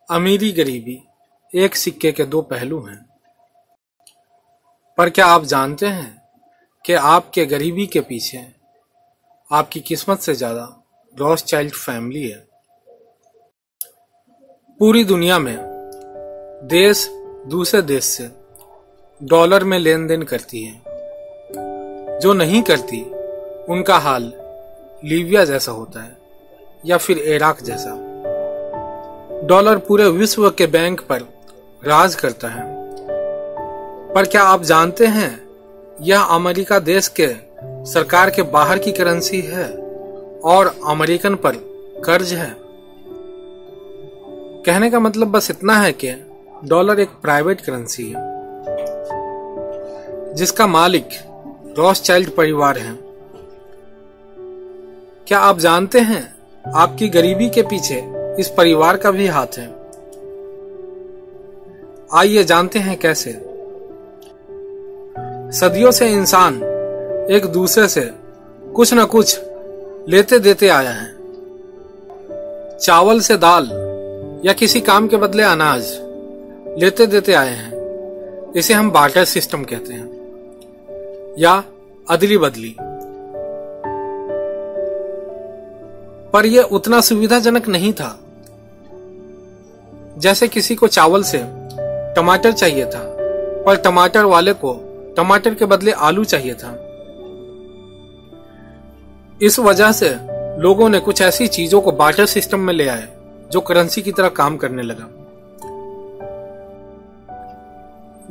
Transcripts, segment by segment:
अमीरी गरीबी एक सिक्के के दो पहलू हैं। पर क्या आप जानते हैं कि आपके गरीबी के पीछे आपकी किस्मत से ज्यादा रॉथस्चाइल्ड फैमिली है। पूरी दुनिया में देश दूसरे देश से डॉलर में लेन देन करती है। जो नहीं करती उनका हाल लीबिया जैसा होता है या फिर इराक जैसा। डॉलर पूरे विश्व के बैंक पर राज करता है। पर क्या आप जानते हैं यह अमेरिका देश के सरकार के बाहर की करेंसी है और अमेरिकन पर कर्ज है। कहने का मतलब बस इतना है कि डॉलर एक प्राइवेट करेंसी है जिसका मालिक रॉथस्चाइल्ड परिवार है। क्या आप जानते हैं आपकी गरीबी के पीछे इस परिवार का भी हाथ है? आइए जानते हैं कैसे। सदियों से इंसान एक दूसरे से कुछ न कुछ लेते देते आया है। चावल से दाल या किसी काम के बदले अनाज लेते देते आए हैं। इसे हम बार्टर सिस्टम कहते हैं या अदली बदली। पर यह उतना सुविधाजनक नहीं था। जैसे किसी को चावल से टमाटर चाहिए था पर टमाटर वाले को टमाटर के बदले आलू चाहिए था। इस वजह से लोगों ने कुछ ऐसी चीजों को बार्टर सिस्टम में ले आए जो करेंसी की तरह काम करने लगा,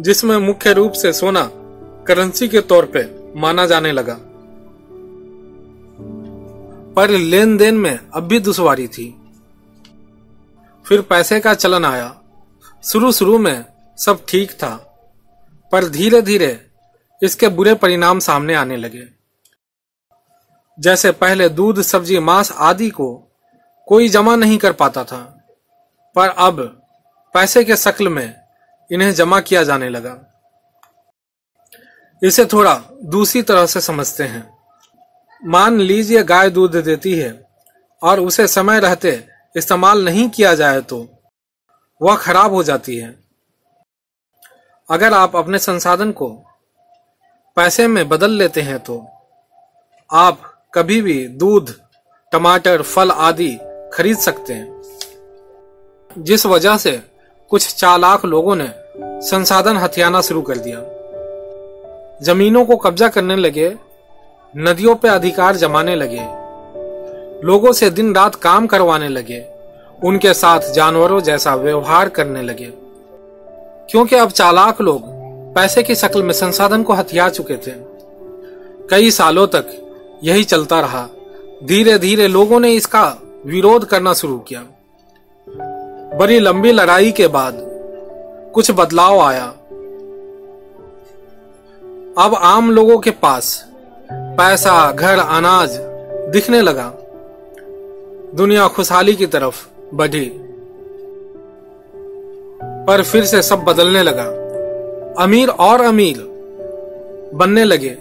जिसमें मुख्य रूप से सोना करेंसी के तौर पे माना जाने लगा। पर लेन देन में अब भी दुश्वारी थी। फिर पैसे का चलन आया। शुरू में सब ठीक था, पर धीरे धीरे इसके बुरे परिणाम सामने आने लगे। जैसे पहले दूध, सब्जी, मांस आदि को कोई जमा नहीं कर पाता था, पर अब पैसे के शक्ल में इन्हें जमा किया जाने लगा। इसे थोड़ा दूसरी तरह से समझते हैं। मान लीजिए गाय दूध देती है और उसे समय रहते इस्तेमाल नहीं किया जाए तो वह खराब हो जाती है। अगर आप अपने संसाधन को पैसे में बदल लेते हैं तो आप कभी भी दूध, टमाटर, फल आदि खरीद सकते हैं। जिस वजह से कुछ चालाक लोगों ने संसाधन हथियाना शुरू कर दिया। जमीनों को कब्जा करने लगे, नदियों पे अधिकार जमाने लगे, लोगों से दिन रात काम करवाने लगे, उनके साथ जानवरों जैसा व्यवहार करने लगे। क्योंकि अब चालाक लोग पैसे की शक्ल में संसाधन को हथिया चुके थे। कई सालों तक यही चलता रहा। धीरे धीरे लोगों ने इसका विरोध करना शुरू किया। बड़ी लंबी लड़ाई के बाद कुछ बदलाव आया। अब आम लोगों के पास पैसा, घर, अनाज दिखने लगा। दुनिया खुशहाली की तरफ बढ़ी। पर फिर से सब बदलने लगा। अमीर और अमीर बनने लगे,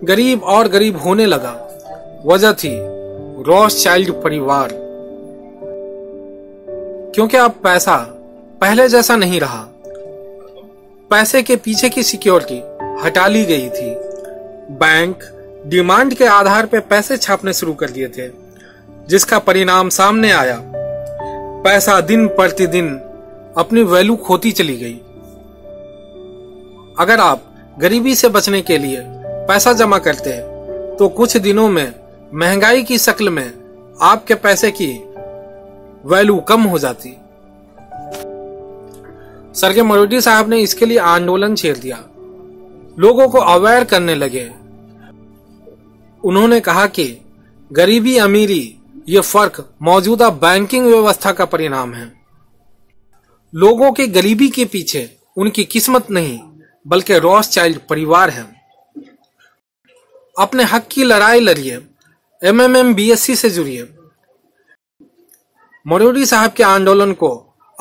गरीब और गरीब होने लगा। वजह थी रॉथस्चाइल्ड परिवार। क्योंकि अब पैसा पहले जैसा नहीं रहा। पैसे के पीछे की सिक्योरिटी हटा ली गई थी। बैंक डिमांड के आधार पर पैसे छापने शुरू कर दिए थे, जिसका परिणाम सामने आया। पैसा दिन प्रतिदिन अपनी वैल्यू खोती चली गई। अगर आप गरीबी से बचने के लिए पैसा जमा करते हैं तो कुछ दिनों में महंगाई की शक्ल में आपके पैसे की वैल्यू कम हो जाती। सर्गे मरोडी साहब ने इसके लिए आंदोलन छेड़ दिया। लोगों को अवेयर करने लगे। उन्होंने कहा कि गरीबी अमीरी ये फर्क मौजूदा बैंकिंग व्यवस्था का परिणाम है। लोगों की गरीबी के पीछे उनकी किस्मत नहीं बल्कि रॉथस्चाइल्ड परिवार है। अपने हक की लड़ाई लड़िए। MMM BSc से जुड़िए। मरोडी साहब के आंदोलन को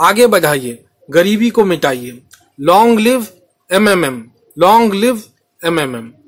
आगे बढ़ाइए, गरीबी को मिटाइए। Long live MMM, long live MMM।